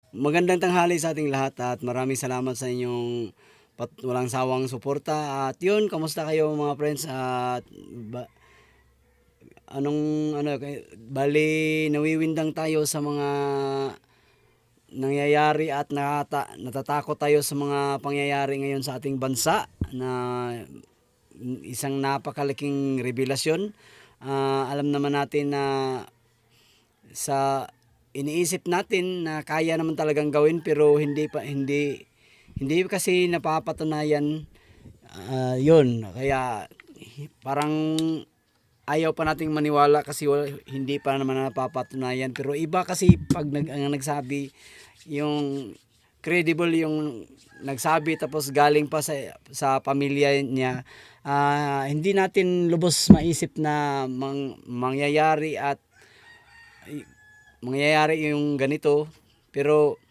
Magandang tanghali sa ating lahat at maraming salamat sa inyong walang sawang suporta. At yun, kamusta kayo mga friends? At bali nawiwindang tayo sa mga nangyayari at natatakot tayo sa mga pangyayari ngayon sa ating bansa na isang napakalaking revelasyon. Alam naman natin na sa iniisip natin na kaya naman talagang gawin pero hindi kasi napapatunayan. Yun kaya parang ayaw pa nating maniwala kasi hindi pa naman napapatunayan. Pero iba kasi pag ang nagsabi yung credible, yung nagsabi tapos galing pa sa pamilya niya, hindi natin lubos maisip na mangyayari yung ganito. Pero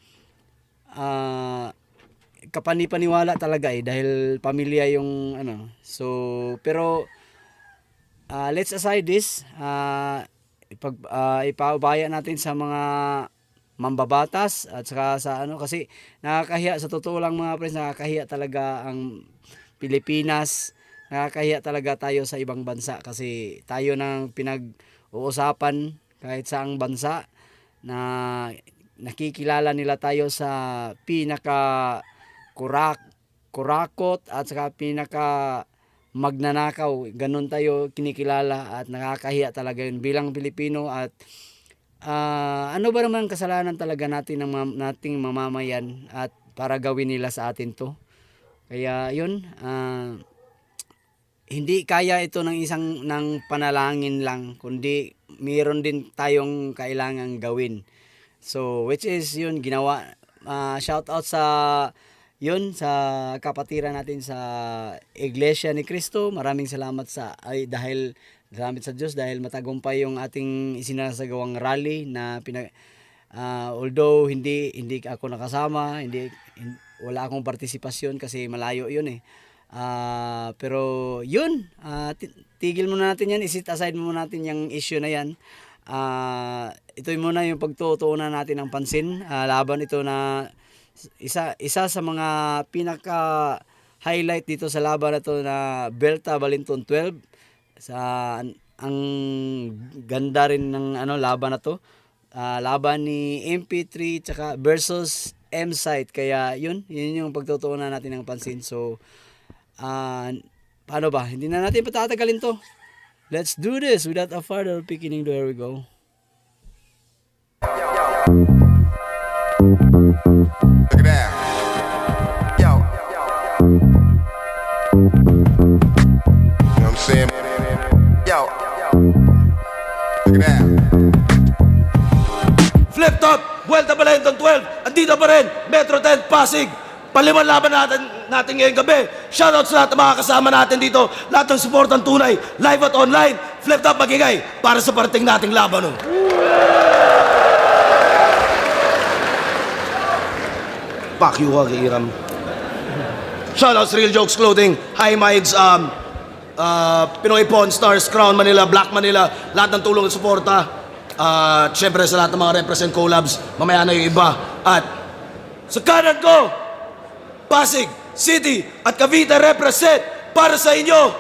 kapani-paniwala talaga dahil pamilya yung pero let's aside this, ipaubaya natin sa mga mambabatas at saka sa kasi nakakahiya sa totoo lang mga friends, nakakahiya talaga ang Pilipinas, nakakahiya talaga tayo sa ibang bansa kasi tayo nang pinag-uusapan kahit saang bansa na nakikilala nila tayo sa kurakot at saka magnanakaw. Ganun tayo kinikilala at nakakahiya talaga yun bilang Pilipino. At ano ba naman kasalanan talaga natin ng nating mamamayan at para gawin nila sa atin to? Kaya yun, hindi kaya ito ng panalangin lang, kundi mayroon din tayong kailangang gawin. So which is yun ginawa. Shout out sa kapatiran natin sa Iglesia ni Cristo. Maraming salamat salamat sa Diyos dahil matagumpay yung ating isinasagawang rally na although hindi ako nakasama, wala akong partisipasyon kasi malayo yun pero yun, tigil muna natin yan, isit aside muna natin yung issue na yan. Ito muna yung pagtutuunan natin ng pansin, laban ito na isa sa mga pinaka highlight dito sa laban na to na Berta Balinton 12. Ang ganda rin ng laban na to, laban ni MP3 tsaka versus M-Site. Kaya yun yung pagtutuunan natin ng pansin. So paano ba, hindi na natin patatagalin to, let's do this without a further beginning. There we go. Look at that. Yo. You know what I'm saying? Yo. Look at that. Flip top, Vuelta Balinton 12. Andito pa rin, Metro 10, Pasig. Palimang laban natin ngayong gabi. Shoutout sa lahat ng mga kasama natin dito. Lahat ng supportang tunay, live at online. Flip top magigay para sa parating nating laban. Fuck you, Iram. Shoutouts Real Jokes Clothing, High Minds, Pinoy Pawn Stars, Crown Manila, Black Manila, lahat ng tulong at suporta. Siyempre sa lahat ng mga represent collabs, mamaya na yung iba. At sa kanan ko, Pasig City at Cavite represent para sa inyo.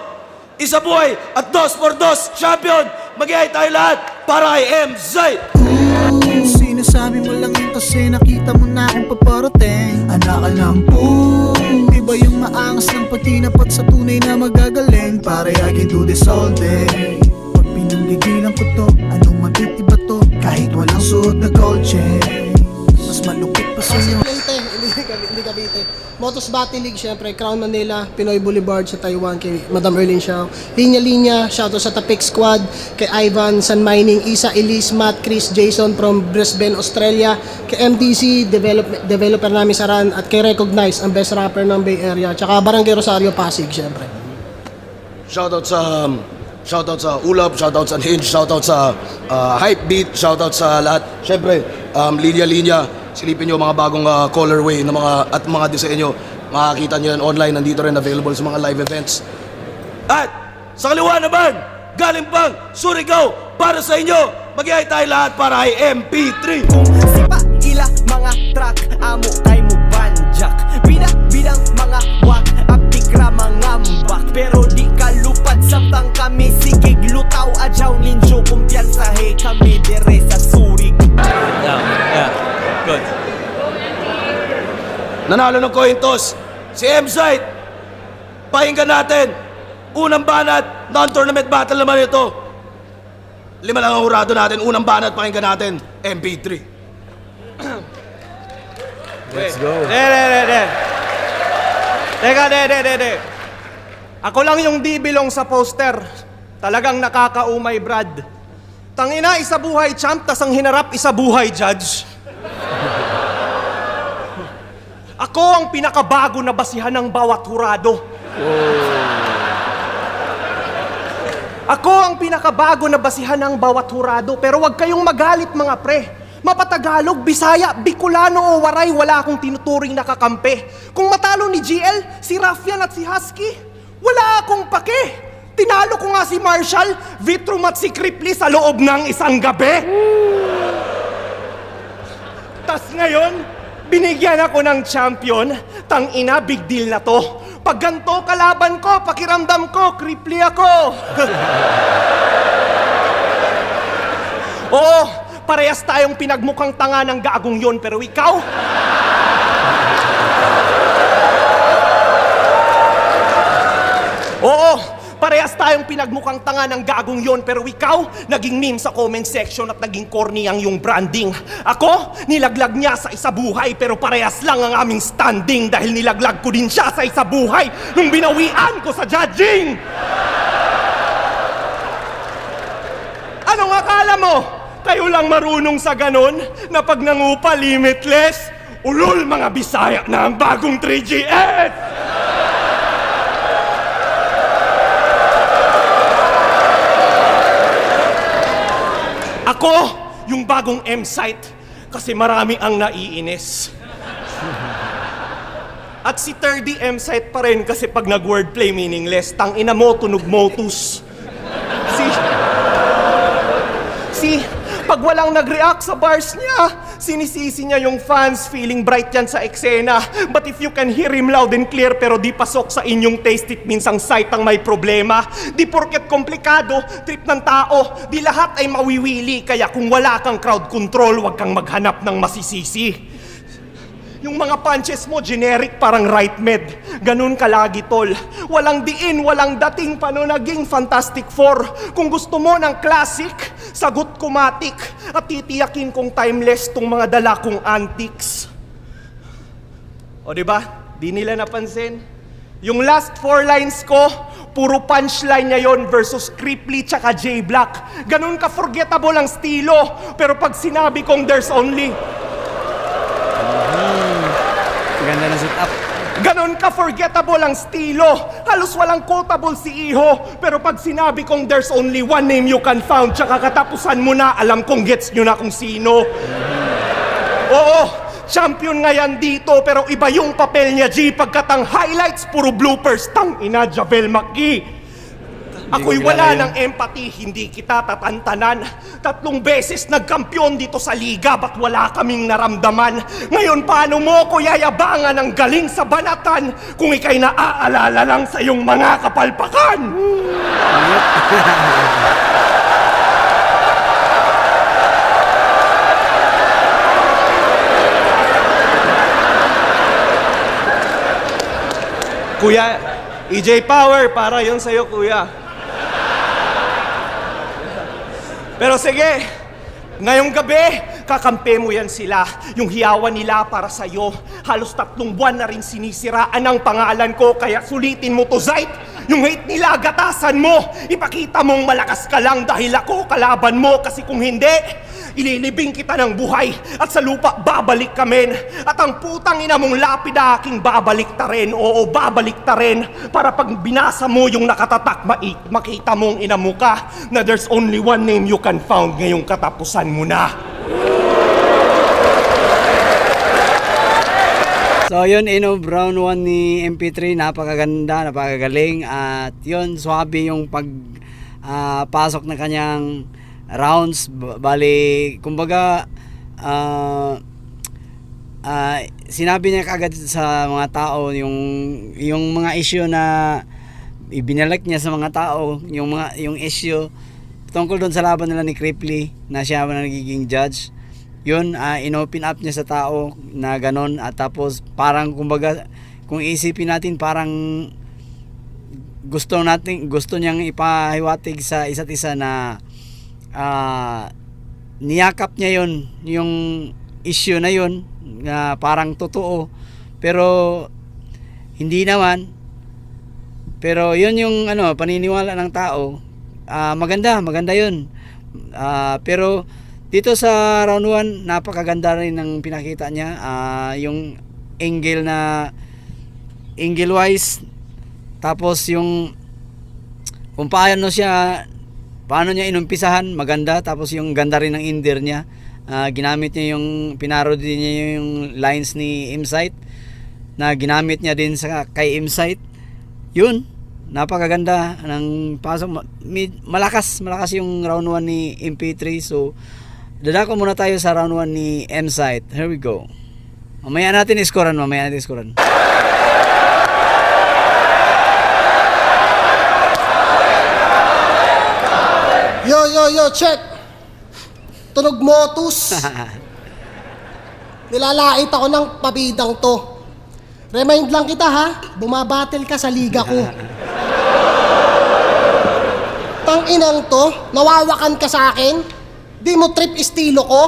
Isa buhay at 2x2 champion. Mag-iay tayo lahat para kay M-Site. Sinasabi mo lang yun kasi nakita mo na akong paparating. Anak ka lang po, iba yung maangas ng patinapat sa tunay na magagaling. Pare, I can do this all day. Pag pinanggigilan ko to, anong mabitiba to? Kahit walang suot na gold chain, mas malupit pa sa'yo. Hindi Cavite. Motos Battle League, syempre, Crown Manila, Pinoy Boulevard sa Taiwan, kay Madam Erlyn Xiao. Linya-linya, shoutout sa Tapik Squad, kay Ivan, San Mining, Isa, Elise, Matt, Chris, Jason from Brisbane, Australia, kay MTC, developer namin sa RAN, at kay Recognize, ang best rapper ng Bay Area, tsaka Barangay Rosario, Pasig, syempre. Shoutout sa Ulap, shoutout sa Hinge, shoutout sa Hypebeat, shoutout sa lahat. Syempre, linya-linya. Silipin nyo mga bagong colorway na at mga disenyo. Makakita nyo yan online. Nandito rin available sa mga live events. At sa kaliwa naman, galing pang Surigao para sa inyo. Mag-iay tayo lahat para kay MP3. Sipa ila mga truck nanalo ng coin toss. Si M-Site, pakinggan natin. Unang banat, non-tournament battle naman ito. 5 lang ang hurado natin. Unang banat, pakinggan natin. MP3. Let's go. Teka. Ako lang yung di bilong sa poster. Talagang nakakaumay, Brad. Tangina, isa buhay champ, tas ang hinarap, isa buhay judge. Ako ang pinakabago na basihan ng bawat hurado. Ako ang pinakabago na basihan ng bawat hurado. Pero wag kayong magalit, mga pre. Mapatagalog, Bisaya, Bicolano o Waray, wala akong tinuturing na kakampi. Kung matalo ni GL, si Raffian at si Husky, wala akong pake. Tinalo ko nga si Marshall, Vitrum at si Cripley sa loob ng isang gabi. Tas ngayon, binigyan ako ng champion. Tangina, big deal na to. Pag ganito kalaban ko, pakiramdam ko, Cripley ako. Oo, parehas tayong pinagmukhang tanga ng gagong yon, pero ikaw? Oo, parehas tayong pinagmukhang tanga ng gagong yon, pero ikaw, naging meme sa comment section at naging corny ang yung branding. Ako, nilaglag niya sa isa buhay, pero parehas lang ang aming standing dahil nilaglag ko din siya sa isa buhay nung binawian ko sa judging. Anong akala mo? Kayo lang marunong sa ganon na pag nangupa limitless? Ulol mga Bisaya na ang bagong 3GS! Ako, yung bagong M-Site, kasi marami ang naiinis. At si 30 M-Site pa rin kasi pag nag-wordplay meaningless, tangina mo, tunog motus. Pag walang nag-react sa bars niya, sinisisi niya yung fans, feeling bright yan sa eksena. But if you can hear him loud and clear pero di pasok sa inyong taste, it means ang site ang may problema. Di porket komplikado, trip ng tao, di lahat ay mawiwili. Kaya kung wala kang crowd control, wag kang maghanap ng masisisi. Yung mga punches mo, generic parang right med. Ganun kalagi, tol. Walang diin, walang dating, paano naging Fantastic Four? Kung gusto mo ng classic, sagot ko matik. At titiyakin kong timeless tong mga dala kong antics. O diba? Di nila napansin. Yung last 4 lines ko, puro punchline niya yon versus Cripley tsaka J Black. Ganun ka-forgettable ang stilo. Pero pag sinabi kong there's only... Ganda na setup. Ganon ka-forgettable ang stilo. Halos walang quotable si Iho. Pero pag sinabi kong there's only one name you can found, tsaka katapusan mo na, alam kong gets nyo na kung sino. Oo, champion nga yan dito, pero iba yung papel niya, G. Pagkat ang highlights, puro bloopers. Tang ina, Javel McGee. Ako'y wala ng empathy, hindi kita tatantanan. 3 beses nagkampiyon dito sa liga, ba't wala kaming naramdaman? Ngayon, paano mo ko yayabangan ng galing sa banatan kung ikay naaalala lang sa iyong mga kapalpakan? Kuya, EJ Power, para yun sa'yo, kuya. Pero sige, ngayong gabi, kakampi mo yan sila. Yung hiyawan nila para sa'yo. Halos 3 buwan na rin sinisiraan ang pangalan ko, kaya sulitin mo to, Zite. Yung hate nila, gatasan mo. Ipakita mong malakas ka lang dahil ako kalaban mo. Kasi kung hindi, ililibing kita ng buhay. At sa lupa, babalik ka men. At ang putang ina mong lapida aking babalik ta rin. Oo, babalik ta rin. Para pag binasa mo yung nakatatak, makita mong ina mo ka na there's only one name you can found ngayong katapusan mo na. So yun, round 1 ni MP3, napakaganda, napakagaling. At yun, swabe yung pasok na kanyang rounds. Bali, kumbaga, sinabi niya kagad sa mga tao yung mga issue na ibinalik niya sa mga tao, yung issue tungkol doon sa laban nila ni Cripley na siya na nagiging judge. yun, inopen up niya sa tao na ganon, at tapos parang kumbaga kung isipin natin parang gusto niyang ipahiwatig sa isa't isa na niyakap niya yun, yung issue na yun, na parang totoo pero hindi naman. Pero yun yung paniniwala ng tao. Maganda yun. Pero dito sa round 1, napakaganda rin ng pinakita niya. Yung angle wise, tapos yung kung paano niya inumpisahan, maganda. Tapos yung ganda rin ng ender niya. Ginamit niya pinarody niya yung lines ni Insight na ginamit niya din kay Insight. Yun, napakaganda ng pasok. Malakas yung round 1 ni MP3. So dadako muna tayo sa round 1 ni M-Site. Here we go. Mamaya natin iskoran. Yo, check. Tunog motus. Nilalait ako ng pabidang to. Remind lang kita ha, bumabattle ka sa liga ko. Tanginang to, nawawakan ka sa akin. Di mo trip estilo ko.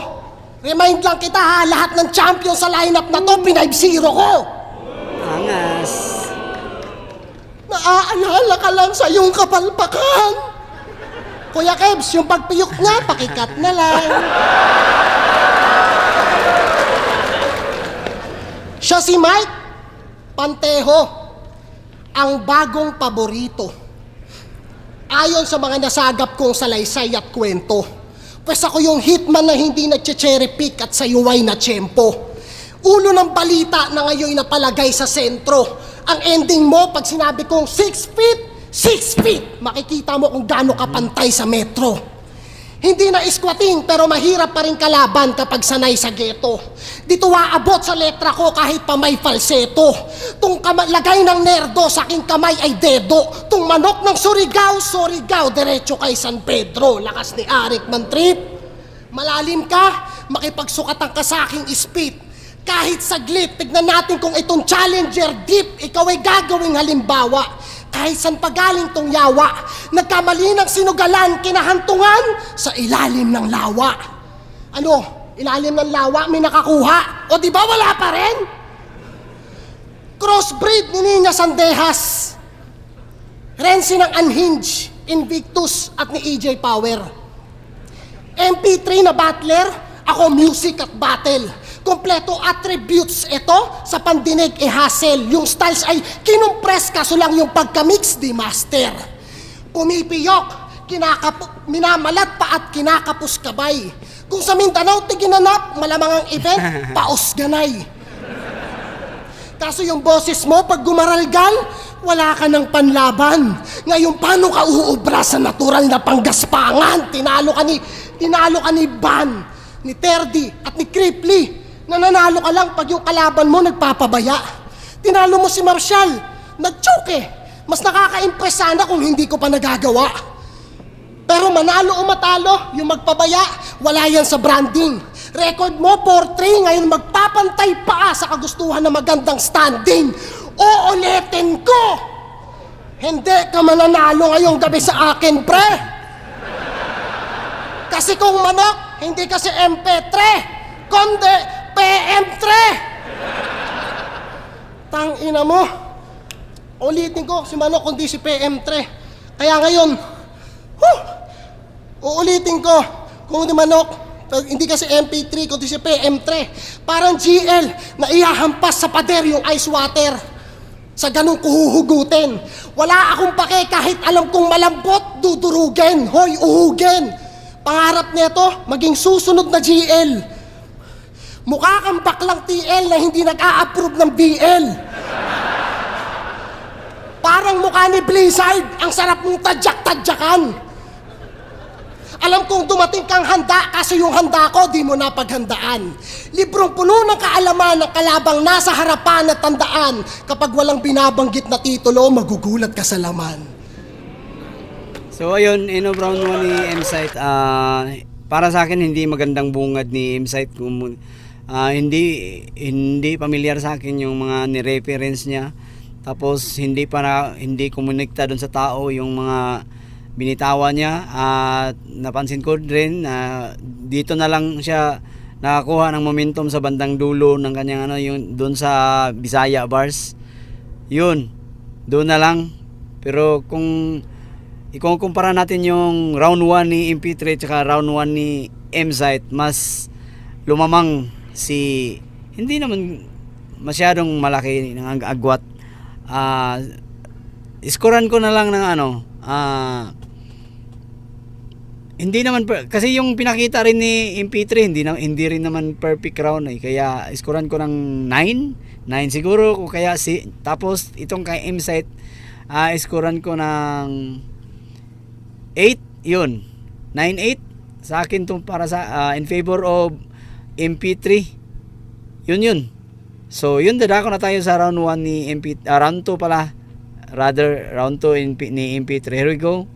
Remind lang kita ha, lahat ng champion sa lineup na to, 5-0 ko. Angas. Naaalala ka lang sa iyong kapalpakan. Kuya Kebs, yung pagpiyok nga, pakikat na lang. Siya si Mike Pantejo, ang bagong paborito. Ayon sa mga nasagap kong salaysay at kwento, pues ako yung hitman na hindi nagche-cherry pick at sayuway na tiyempo. Ulo ng balita na ngayon napalagay sa sentro. Ang ending mo pag sinabi kong 6 feet, makikita mo kung gaano kapantay sa metro. Hindi na squatting pero mahirap pa rin kalaban kapag sanay sa ghetto. Dito aabot sa letra ko kahit pa may falseto. Tung lagay ng nerdo sa aking kamay ay dedo. Tung manok ng Surigao, diretso kay San Pedro. Lakas ni Arik Mantrip. Malalim ka, makipagsukatan ka sa aking spit. Kahit saglit, tignan natin kung itong challenger deep, ikaw ay gagawing halimbawa. Kahit saan pagaling tong yawa, nagkamali ng sinugalan, kinahantungan sa ilalim ng lawa. Ano, ilalim ng lawa, may nakakuha? O di ba wala pa rin? Crossbreed ni Nina Sandehas, Renzi ng Unhinged, Invictus at ni EJ Power. MP3 na battler, ako music at battle. Kompleto attributes ito sa pandinig hassle. Yung styles ay kinumpres kaso lang yung pagka-mix di master. Pumipiyok, minamalat pa at kinakapos kabay. Kung sa Mindanao tiginanap, malamang ang event, paos ganay. Kaso yung boses mo pag gumaralgal, wala ka ng panlaban. Ngayon paano ka uubra sa natural na panggaspangan? Tinalo ka ni Van, ni Terdy at ni Cripley. Nananalo ka lang pag yung kalaban mo nagpapabaya. Tinalo mo si Marshall, nag-choke eh. Mas nakaka-impress sana kung hindi ko pa nagagawa. Pero manalo o matalo, yung magpabaya, wala yan sa branding. Record mo 4-3, ngayon magpapantay pa sa kagustuhan ng magandang standing. Uulitin ko! Hindi ka mananalo ngayong gabi sa akin, pre. Kasi kung manok, hindi kasi MP3, kundi PM3! Tangina mo! Ulitin ko, si manok kundi si PM3. Kaya ngayon, uulitin ko, kung di manok, hindi kasi MP3 kundi si PM3. Parang GL na ihahampas sa pader yung ice water. Sa ganun kuhuhugutin. Wala akong pake kahit alam kong malambot, dudurugin, hoy uhugin. Pangarap nito, maging susunod na GL. Mukha kang baklang TL na hindi nag-a-approve ng BL. Parang mukha ni Blizzard, ang sarap mong tadyak-tadyakan. Alam kong dumating kang handa kasi yung handa ko di mo napaghandaan. Librong puno ng kaalaman ng kalabang nasa harapan at tandaan. Kapag walang binabanggit na titulo, magugulat ka sa laman. So ayun, round 1 ni M-Site, para sa akin hindi magandang bungad ni Insight kung hindi familiar sa akin yung mga ni-reference niya. Tapos hindi komunikta doon sa tao yung mga binitawan niya, at napansin ko rin na dito na lang siya nakakuha ng momentum sa bandang dulo ng kanyang yung doon sa Bisaya bars. Yun, doon na lang. Pero kung ikukumpara natin yung round 1 ni MP3 tsaka round 1 ni M-Site, mas lumamang hindi naman masyadong malaki ng agwat. Iskoran ko na lang ng hindi naman kasi yung pinakita rin ni MP3 hindi rin naman perfect round kaya iskoran ko ng 9 siguro, o kaya tapos itong kay M-Site iskoran ko ng 8, yun 9-8 sa akin to, para sa in favor of MP3. Yun. So yun, dadako na tayo sa round 1 ni round 2 pala, rather round 2 ni MP3. Here we go.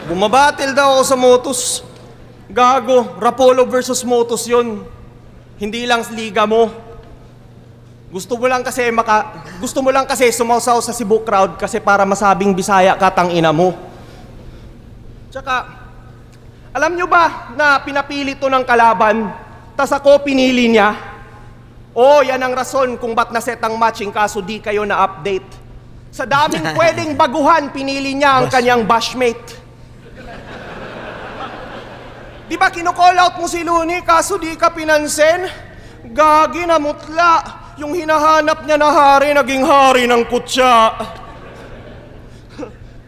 Bumabattle daw ako sa Motus. Gago, Rapolo versus Motus yun. Hindi lang liga mo. Gusto mo lang kasi sumausaw sa Cebu crowd kasi para masabing Bisaya ka, tangina mo. Tsaka, alam nyo ba na pinapili to ng kalaban, tas ako pinili niya? Yan ang rason kung ba't naset ang matching kaso di kayo na-update. Sa daming pwedeng baguhan, pinili niya ang kanyang bashmate. Di ba kino-call out mo si Looney kaso di ka pinansin? Gagi na mutla. Yung hinahanap niya na hari, naging hari ng kutsa.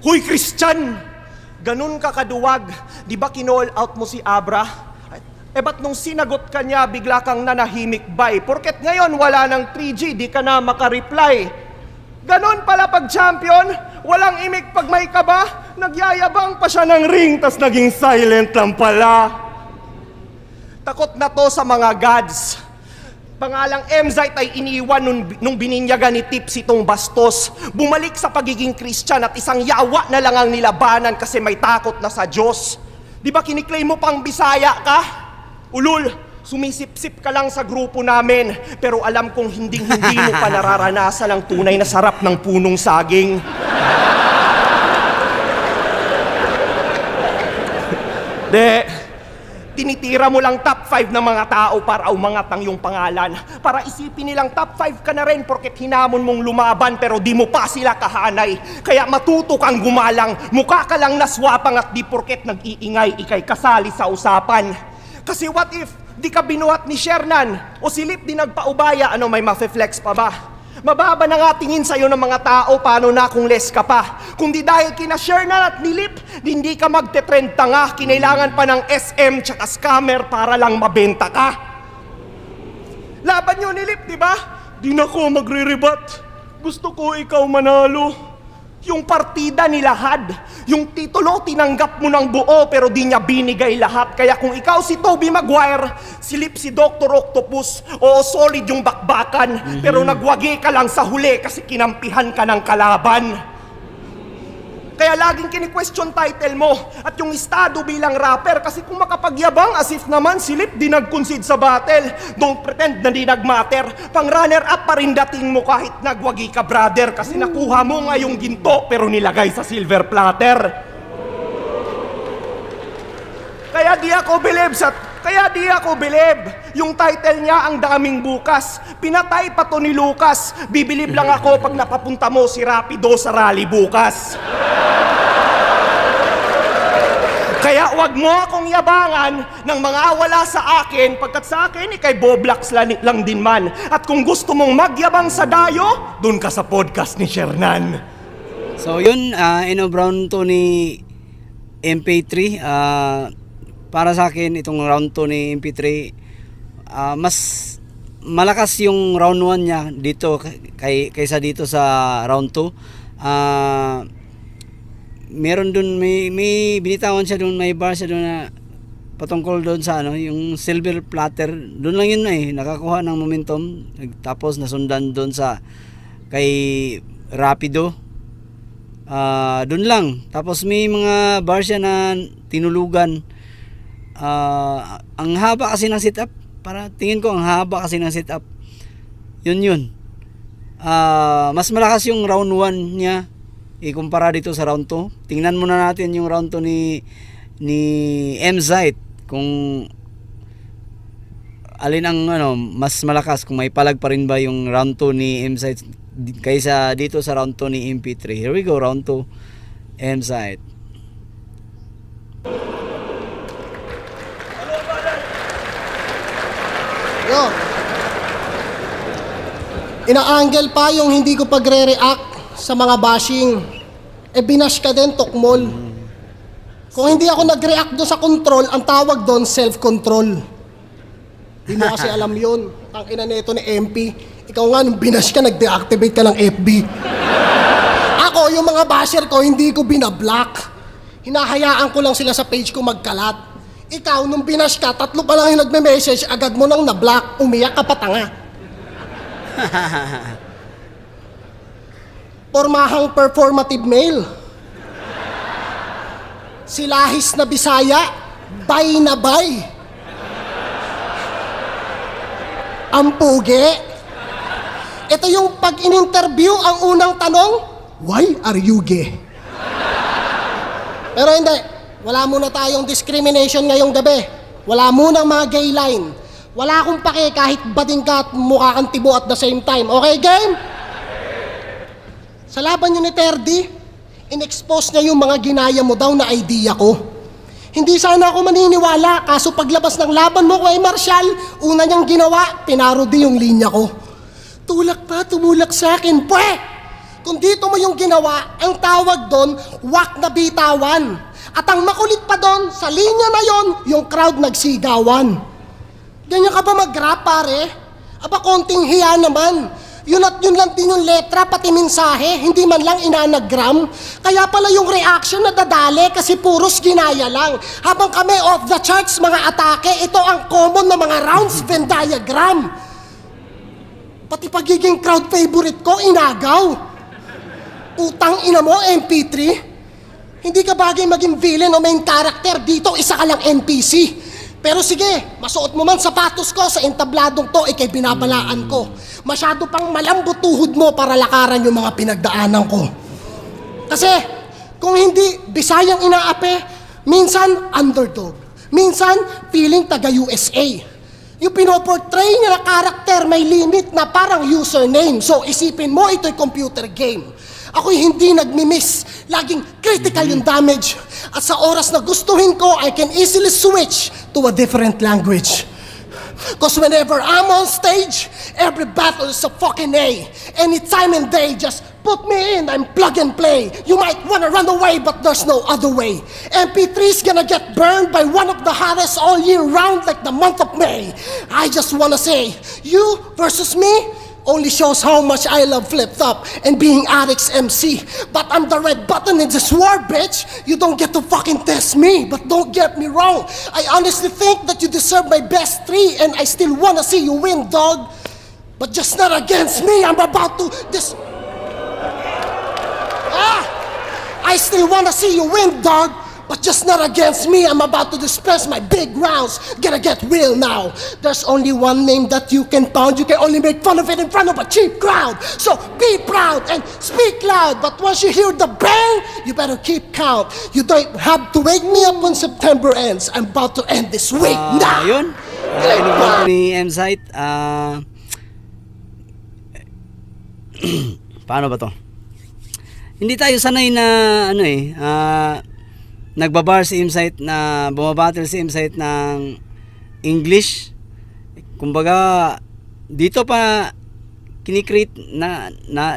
Huy, Christian! Ganun ka kaduwag. Di ba kino-call out mo si Abra? Ba't nung sinagot ka niya, bigla kang nanahimik bay? Porket ngayon wala ng 3G, di ka na makareply. Ganun pala pag champion, walang imik pag may kaba, nagyayabang pa siya ng ring, tas naging silent lang pala. Takot na to sa mga gods. Pangalang M-Site ay iniwan nung bininyagan ni Tips itong bastos. Bumalik sa pagiging Christian at isang yawa na lang ang nilabanan kasi may takot na sa Diyos. Di ba kiniklaim mo pang Bisaya ka? Ulul, sumisip-sip ka lang sa grupo namin, pero alam kong hindi mo pa nararanasan ang tunay na sarap ng punong saging. Tinitira mo lang top 5 ng mga tao para umangat ang iyong pangalan. Para isipin nilang top 5 ka na rin porket hinamon mong lumaban pero di mo pa sila kahanay. Kaya matuto kang gumalang, mukha ka lang naswapang at di porket nag-iingay, ikay kasali sa usapan. Kasi what if di ka binuhat ni Shernan o si Lip di nagpaubaya, may mafe-flex pa ba? Mababa na nga tingin sa'yo ng mga tao, paano na kung less ka pa? Kung di dahil kina Shernan at ni Lip, hindi ka magte-trend tanga, kinailangan pa ng SM tsaka scammer para lang mabenta ka. Laban nyo ni Lip, di ba? Di na ko magre-rebat. Gusto ko ikaw manalo. Yung partida nilahad, yung titulo tinanggap mo ng buo pero di niya binigay lahat. Kaya kung ikaw si Tobey Maguire, silip si Dr. Octopus, solid yung bakbakan, pero nagwagi ka lang sa huli kasi kinampihan ka ng kalaban. Kaya laging kini-question title mo at yung estado bilang rapper kasi kung makapagyabang as if naman si Lip di nag-concede sa battle. Don't pretend na di nag-matter. Pang runner-up pa rin dating mo kahit nagwagi ka brother kasi nakuha mo nga yung ginto pero nilagay sa silver platter. Kaya di ako believe yung title niya ang daming bukas. Pinatay pa to ni Lucas. Bibilib lang ako pag napapunta mo si Rapido sa rally bukas. Kaya wag mo akong yabangan ng mga wala sa akin pagkat sa akin ikay Boblax lang din man. At kung gusto mong magyabang sa dayo, dun ka sa podcast ni Shernan. So yun, round 2 ni MP3. Para sa akin itong round 2 ni MP3 mas malakas yung round 1 niya dito kaysa dito sa round 2. Meron dun may binitawan siya dun, may bar siya dun na patungkol dun sa yung silver platter. Dun lang yun nakakuha ng momentum, tapos nasundan dun sa kay rapido. Doon lang. Tapos may mga bars siya na tinulugan. Ang haba kasi ng setup. Para tingin ko ang haba kasi ng setup. Yun. Mas malakas yung round 1 niya ikumpara dito sa round 2. Tingnan muna natin yung round 2 ni M-Zite kung alin ang mas malakas, kung may palag pa rin ba yung round 2 ni M-Zite kaysa dito sa round 2 ni MP3. Here we go, round 2 M-Zite. Yo. Ina-angle pa yung hindi ko pagre-react sa mga bashing. Binash ka din, Tokmol. Kung hindi ako nag-react doon sa control, ang tawag doon, self-control. Di mo kasi alam yun. Ang ina neto ni MP. Ikaw nga, nung binash ka, nag-deactivate ka ng FB. Ako, yung mga basher ko, hindi ko binablock. Hinahayaan ko lang sila sa page ko magkalat. Ikaw, nung binash ka, 3 pa lang yung nagme-message, agad mo nang na-block, umiyak ka pa tanga. Pormahang performative male. Silahis na Bisaya, bay na bay. Ang pugi. Ito yung pag in-interview, ang unang tanong, why are you gay? Pero hindi, wala muna tayong discrimination ngayong gabi. Wala munang mga gay line. Wala akong pake kahit bading ka at mukha kang tibo at the same time. Okay, game? Sa laban nyo ni Terdy, in-expose niya yung mga ginaya mo daw na idea ko. Hindi sana ako maniniwala, kaso paglabas ng laban mo kay Marshall, una niyang ginawa, pinarody yung linya ko. Tulak pa, tumulak sa akin, pwe! Kung dito mo yung ginawa, ang tawag doon, wak na bitawan. At ang makulit pa doon, sa linya na yon, yung crowd nagsigawan. Ganyan ka ba mag-rap, pare? Aba, konting hiya naman. Yun at yun lang din yung letra, pati mensahe, hindi man lang inanagram. Kaya pala yung reaction na dadali kasi puros ginaya lang. Habang kami off the charts, mga atake, ito ang common na mga rounds Venn diagram. Pati pagiging crowd favorite ko, inagaw. Utang ina mo, MP3. Hindi ka bagay maging villain o main character dito, isa ka lang NPC. Pero sige, masuot mo man sapatos ko sa entabladong to, ikay binabalaan ko. Masyado pang malambot tuhod mo para lakaran yung mga pinagdaanan ko. Kasi, kung hindi Bisayang inaape, minsan underdog. Minsan, feeling taga-USA. Yung pinoportray niya na karakter may limit na parang username. So, isipin mo, ito'y computer game. Ako'y hindi nagmi-miss. Laging critical yung damage. At sa oras na gustuhin ko, I can easily switch to a different language. Cause whenever I'm on stage, every battle is a fucking A. Any time and day, just put me in, I'm plug and play. You might wanna run away, but there's no other way. MP3's gonna get burned by one of the hottest all year round like the month of May. I just wanna say, you versus me, only shows how much I love flip-flop and being Addict's MC. But I'm the red button in this war, bitch. You don't get to fucking test me, but don't get me wrong. I honestly think that you deserve my best 3 and I still wanna see you win, dog. But just not against me, I'm about to I still wanna see you win, dog. But just not against me, I'm about to dispense my big rounds. Gonna get real now. There's only one name that you can pound. You can only make fun of it in front of a cheap crowd. So be proud and speak loud. But once you hear the bang, you better keep count. You don't have to wake me up when September ends. I'm about to end this week now. Yun. Inuman ni M-Zite. Paano ba to? Hindi tayo sanay na nagbabar si M-Zite na bumabattle si M-Zite ng English. Kumbaga dito pa kinikreate na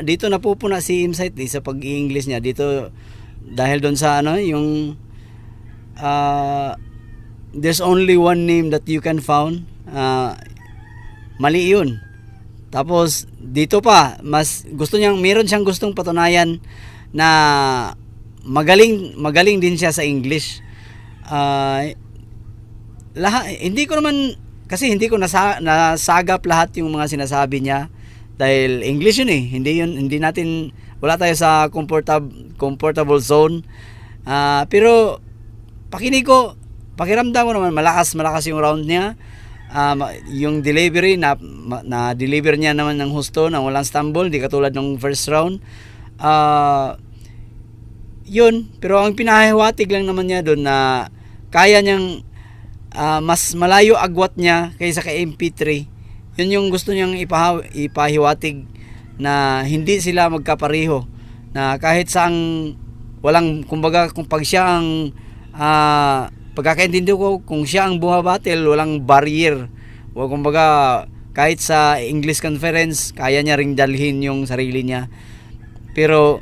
dito napupuna si M-Zite sa pag-i-English niya dito dahil doon sa yung there's only one name that you can found. Mali yun. Tapos dito pa mas meron siyang gustong patunayan na magaling din siya sa English. Hindi ko nasagap lahat yung mga sinasabi niya dahil English yun eh. Hindi natin wala tayo sa comfortable zone. Pero pakiramdam ko naman malakas yung round niya. Yung delivery na deliver niya naman ng husto na walang stumble, di katulad ng first round. Yun, pero ang pinahiwatig lang naman niya doon na kaya niyang mas malayo agwat niya kaysa kay MP3. Yun yung gusto niyang ipahiwatig, na hindi sila magkapareho, na kahit saang walang, kumbaga, kung pag siya ang pagkakaintindi ko, kung siya ang bumabattle, walang barrier, o kumbaga kahit sa English conference kaya niya ring dalhin yung sarili niya. Pero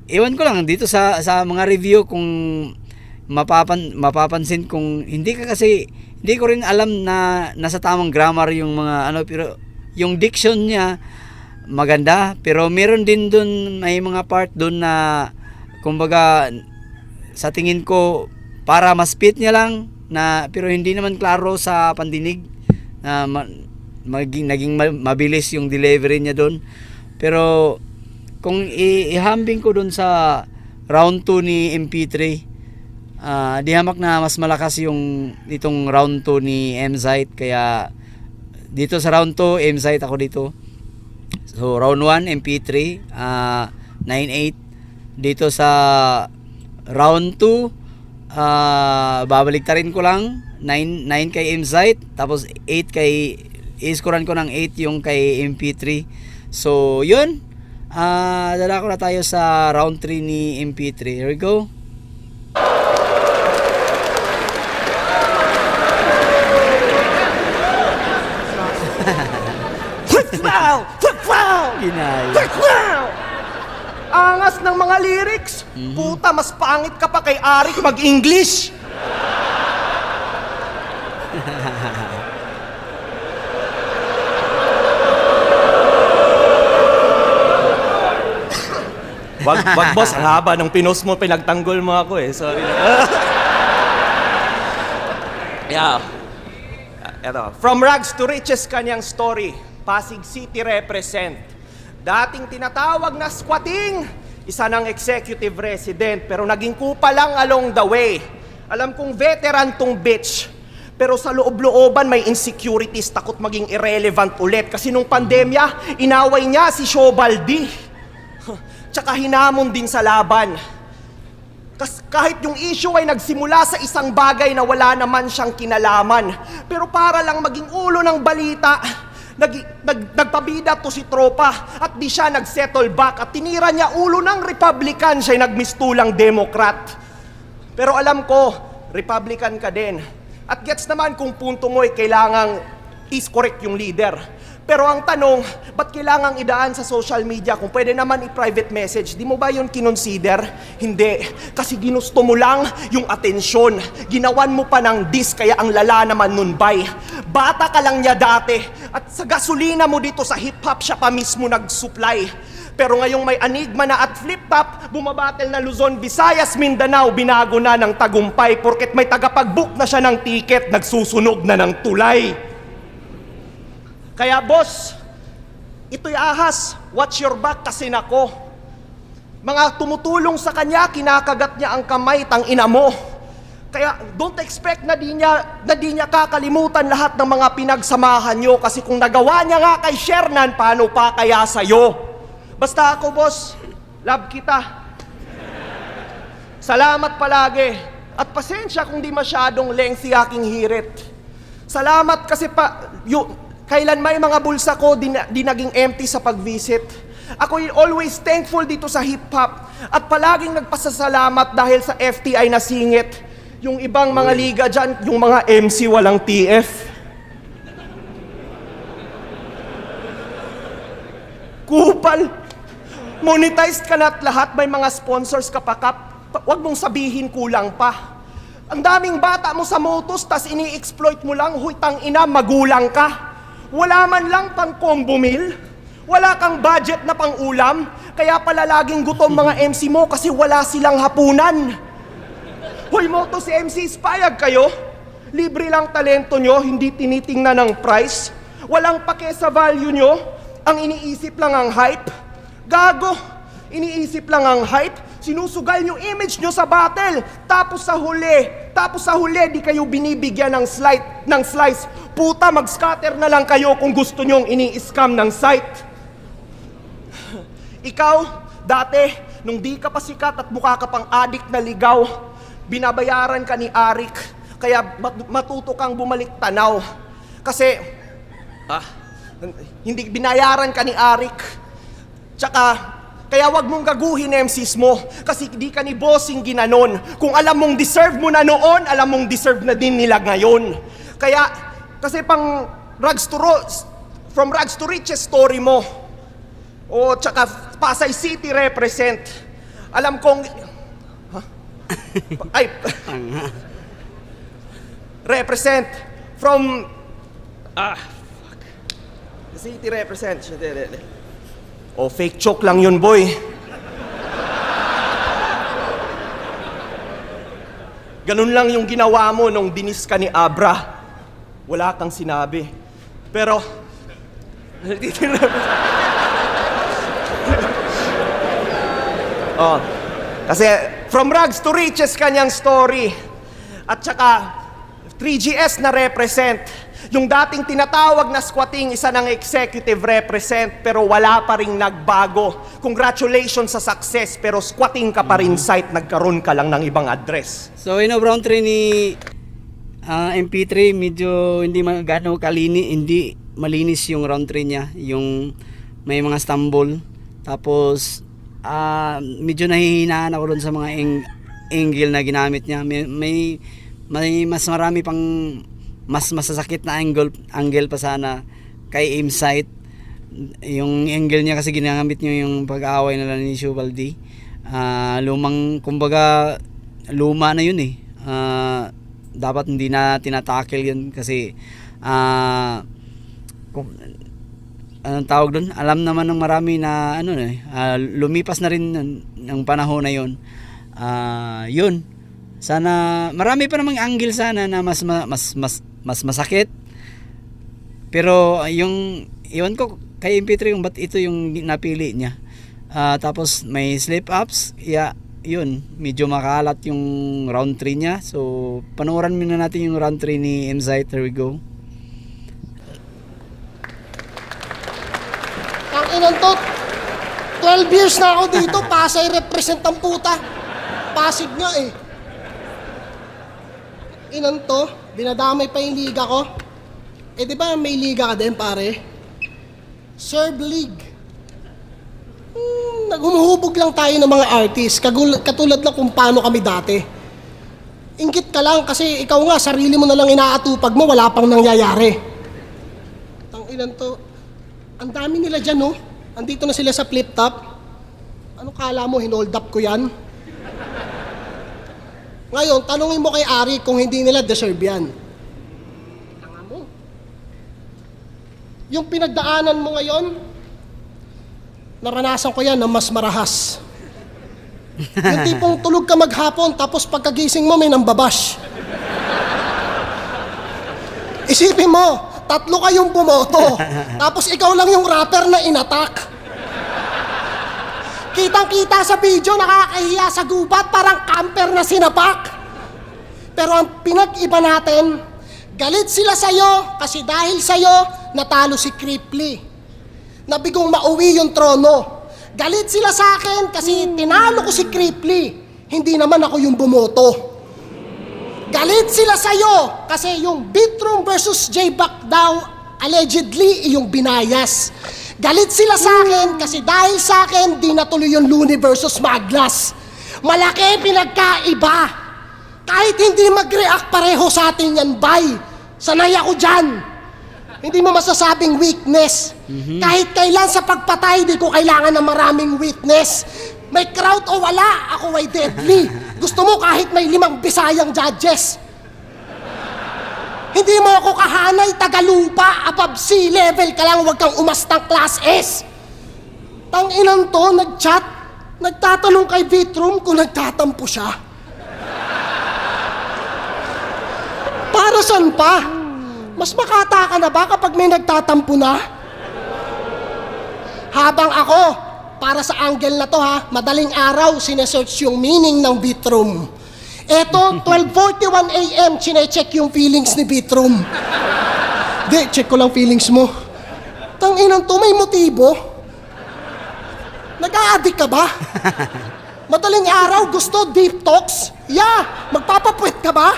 ewan ko lang dito sa mga review kung mapapansin, kung hindi ko rin alam na nasa tamang grammar yung mga pero yung diction niya maganda, pero meron din doon, may mga part doon na kumbaga sa tingin ko para mas-fit niya lang, pero hindi naman klaro sa pandinig, na naging mabilis yung delivery niya doon. Pero kung ihambing ko doon sa round 2 ni MP3, di hamak na mas malakas yung itong round 2 ni M-Zite. Kaya dito sa round 2, M-Zite ako dito. So round 1 MP3 9-8. Dito sa round 2 babaliktarin ko lang, 9 kay M-Zite, tapos 8 kay, i-scorean ko ng 8 yung kay MP3. So yun, dala ko na tayo sa round 3 ni MP3. Here we go. Ginay. Angas ng mga lyrics. Puta, mas pangit ka pa kay Arik mag-English. Wag boss, ang haba ng pinost mo, pinagtanggol mo ako eh. Sorry. Yeah. Eto, from rags to riches kanyang story. Pasig City represent. Dating tinatawag na squatting, isa ng executive resident, pero naging kupa lang along the way. Alam kong veteran tong bitch, pero sa loob-looban may insecurities, takot maging irrelevant ulit. Kasi nung pandemya, inaway niya si Shobaldi. Tsaka hinamon din sa laban. Kahit yung issue ay nagsimula sa isang bagay na wala naman siyang kinalaman. Pero para lang maging ulo ng balita, nagpabida to si tropa at di siya nag-settle back at tinira niya ulo ng Republican, siya'y nagmistulang Democrat. Pero alam ko, Republican ka din. At gets naman kung punto mo ay kailangang is correct yung leader. Pero ang tanong, ba't kailangang idaan sa social media kung pwede naman i-private message? Di mo ba yun kinonsider? Hindi. Kasi ginusto mo lang yung atensyon. Ginawan mo pa ng dis, kaya ang lala naman nun, bay. Bata ka lang niya dati. At sa gasolina mo dito sa hip-hop, siya pa mismo nag-supply. Pero ngayong may Enigma na at flip-top, bumabattle na Luzon, Visayas, Mindanao, binago na ng tagumpay. Porket may tagapag-book na siya ng ticket, nagsusunog na ng tulay. Kaya boss, ito'y ahas, watch your back kasi nako. Mga tumutulong sa kanya, kinakagat niya ang kamay, tangina mo. Kaya don't expect na di niya kakalimutan lahat ng mga pinagsamahan nyo. Kasi kung nagawa niya nga kay Shernan, paano pa kaya sa'yo? Basta ako boss, love kita. Salamat palagi. At pasensya kung di masyadong lengthy aking hirit. Salamat kasi kailan may mga bulsa ko di naging empty sa pag-visit. Ako always thankful dito sa hip-hop at palaging nagpasasalamat dahil sa FTI na singit. Yung ibang mga liga dyan, yung mga MC walang TF. Kupal! Monetized ka na at lahat, may mga sponsors ka pa, Kap. Huwag mong sabihin kulang pa. Ang daming bata mo sa motos, tas ini-exploit mo lang, huy tangina, magulang ka. Wala man lang pang combo meal, wala kang budget na pang ulam, kaya pala laging gutom mga MC mo kasi wala silang hapunan. Hoy moto si MC, payag kayo? Libre lang talento nyo, hindi tinitingnan ng price. Walang pake sa value nyo. Ang iniisip lang ang hype. Gago! Iniisip lang ang hype. Sinusugal yung image nyo sa battle. Tapos sa huli, di kayo binibigyan ng slice. Puta, mag-scatter na lang kayo kung gusto nyong ini-scam ng site. Ikaw, dati, nung di ka pa sikat at mukha ka pang adik na ligaw, binabayaran ka ni Arik, kaya matuto kang bumalik tanaw. Kasi, hindi binayaran ka ni Arik. Tsaka, kaya wag mong gaguhin MCs mo kasi di ka ni bossing ginanon. Kung alam mong deserve mo na noon, alam mong deserve na din nila ngayon. Kaya, kasi from rags to riches story mo. O tsaka Pasay City represent. Alam kong... represent from... fuck. City represent. O fake choke lang yun, boy. Ganun lang yung ginawa mo nung dinis ka ni Abra. Wala kang sinabi. Pero... kasi from rags to riches kanyang story. At saka 3GS na represent. Yung dating tinatawag na squatting, isa ng executive represent, pero wala pa ring nagbago. Congratulations sa success, pero squatting ka pa rin site, nagkaroon ka lang ng ibang address. So round 3 ni MP3, medyo hindi magano hindi malinis yung round 3 niya, yung may mga stumble. Tapos medyo nahihinaan ako doon sa mga angle na ginamit niya. May mas marami pang mas masasakit na angle pa sana kay aim sight. Yung angle niya kasi ginamit niya yung pag-aaway nila ni Shubaldi. Kumbaga luma na yun eh. Dapat hindi na tinatackle yun kasi anong tawag doon? Alam naman ng marami na lumipas na rin ng panahon na yun. Yun. Sana marami pa namang angle sana na mas masakit. Pero yung iwan ko kay MP3 kung ba't ito yung napili niya. Tapos may slip ups, yun, medyo makalat yung round 3 niya. So panoorin muna natin yung round 3 ni M-Site. Here we go. Ang inan to, 12 years na ako dito, Pasay represent ang puta. Pasig nga eh. Inan to, dinadamay pa yung liga ko. Eh di ba may liga ka din pare? Serb League. Naghumuhubog lang tayo ng mga artist, katulad lang kung paano kami dati. Inggit ka lang kasi ikaw nga, sarili mo na lang inaatupag mo, wala pang nangyayari. Tanginan to, ang dami nila dyan no? Andito na sila sa flip top. Ano kala mo, hinold up ko yan? Ngayon, tanungin mo kay Ari kung hindi nila deserve yan. Tanga mo. Yung pinagdaanan mo ngayon, naranasan ko yan na mas marahas. Yung tipong tulog ka maghapon, tapos pagkagising mo may nambabash. Isipin mo, 3 kayong bumoto, tapos ikaw lang yung rapper na inatak. Kitang-kita sa video, nakakahiya sa gubat, parang camper na sinapak. Pero ang pinag-iba natin, galit sila sa'yo kasi dahil sa'yo, natalo si Cripply. Nabigong mauwi yung trono. Galit sila sa akin kasi tinalo ko si Cripply. Hindi naman ako yung bumoto. Galit sila sa'yo kasi yung Beatroom versus J-Back daw, allegedly, yung binayas. Galit sila sa akin kasi dahil sa akin, di natuloy yung Looney versus Maglas. Malaki pinagkaiba. Kahit hindi mag-react pareho sa atin yan, bye. Sanay ako dyan. Hindi mo masasabing weakness. Kahit kailan sa pagpatay, di ko kailangan ng maraming witness. May crowd o wala, ako ay deadly. Gusto mo kahit may 5 Bisayang judges. Hindi mo ako kahanay, tagalupa, above sea level ka lang, huwag kang umastang class S. Tanginan to, nag-chat, nagtatanong kay Beatroom kung nagtatampo siya. Para saan pa? Mas makata ka na ba kapag may nagtatampo na? Habang ako, para sa angle na to ha, madaling araw, sinesearch yung meaning ng Beatroom. Eto, 12:41 a.m., chinecheck yung feelings ni Beatroom. Di, check ko lang feelings mo. Tanginang to, may motibo. Nag-a-addict ka ba? Madaling araw, gusto deep talks? Yeah, magpapapuwet ka ba?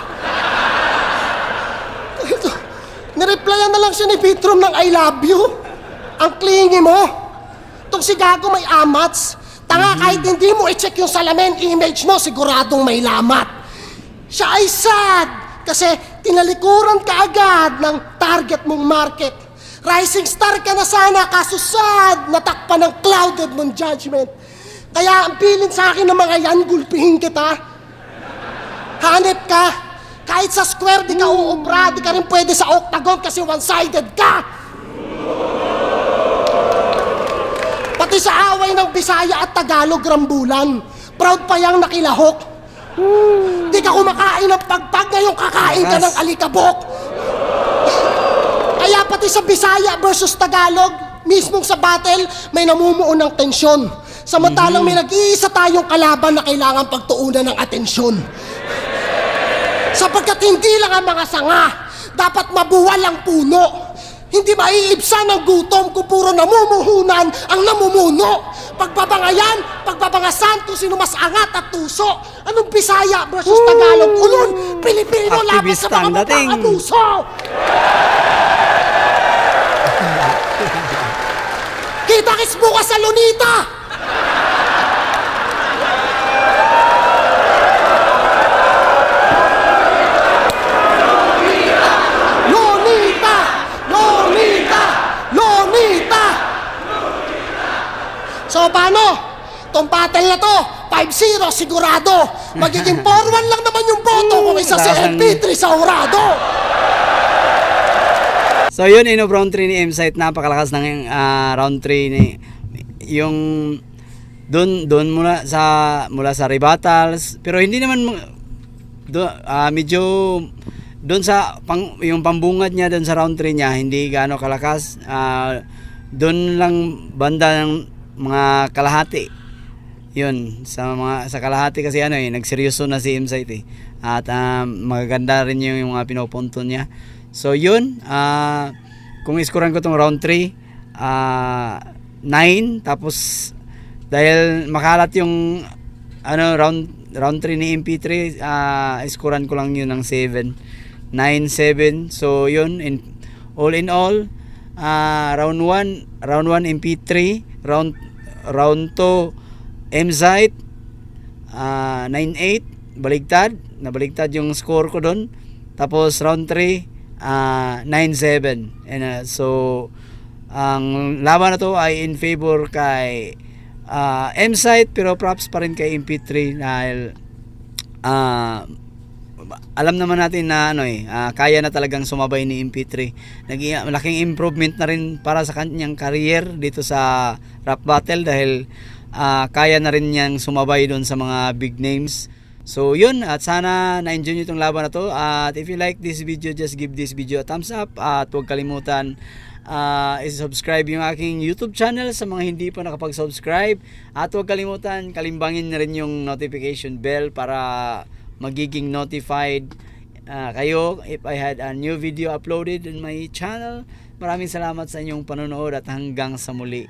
Nireplyan na lang siya ni Beatroom ng I love you. Ang clingy mo. Itong si Gago may amats. Tanga, kahit hindi mo i-check yung salamin image mo, siguradong may lamat. Siya ay sad kasi tinalikuran ka agad ng target mong market. Rising star ka na sana, kaso sad, natakpan ng clouded mong judgment. Kaya ang pilin sa akin ng mga yan, gulpihin kita. Hanep ka. Kahit sa square, di ka uubra, di ka rin pwede sa octagon kasi one-sided ka. Pati sa away ng Bisaya at Tagalog rambulan, proud pa yang nakilahok. Di ka kumakain ng pagpag, ngayong kakain ka ng alikabok. Kaya pati sa Bisaya versus Tagalog, mismong sa battle, may namumuo ng tensyon. Samantalang may nag-iisa tayong kalaban na kailangan pagtuunan ng atensyon. Sapagkat hindi lang ang mga sanga, dapat mabuwal ang puno. Hindi maiibsan ang gutom kung puro namumuhunan ang namumuno. Pagbabangayan, pagbabangasan kung sino mas angat at tuso. Anong Bisaya versus Tagalog? Ulun, Pilipino laban sa mga Aktivistang dating. magkakabuso. Kita-kits bukas sa Lunita! Lonita! Lonita! Lonita! So paano? Tong battle na to, 5-0 sigurado. Magiging 4-1 lang naman yung boto kung isa si MP3 sa Horado. So yun, round 3 ni M-Site, napakalakas ng round 3 ni yung doon mula sa rebuttals, pero hindi naman medyo doon sa yung pambungad niya doon sa round 3 niya hindi gaano kalakas. Doon lang banda ng mga kalahati. Yun, sa kalahati kasi nagseryoso na si M-Site at magaganda rin yung mga pinopunto niya. So yun, kung iskoran ko tong round 3, 9, tapos dahil makalat yung round 3 ni MP3, iskoran ko lang yun ng 7, 9-7. So yun, all in all, round 1 MP3, round 2 M-Site, 9-8, nabaligtad yung score ko doon. Tapos round 3, 9-7. And so ang laban na to ay in favor kay M-Site, pero props pa rin kay MP3 dahil alam naman natin na kaya na talagang sumabay ni MP3. Malaking improvement na rin para sa kanyang career dito sa rap battle dahil kaya na rin niyang sumabay doon sa mga big names. So yun, at sana na-enjoy nyo itong laban na to. At if you like this video, just give this video a thumbs up. At huwag kalimutan i-subscribe yung aking YouTube channel sa mga hindi pa nakapag-subscribe. At huwag kalimutan, kalimbangin na rin yung notification bell para magiging notified kayo if I had a new video uploaded in my channel. Maraming salamat sa inyong panonood at hanggang sa muli.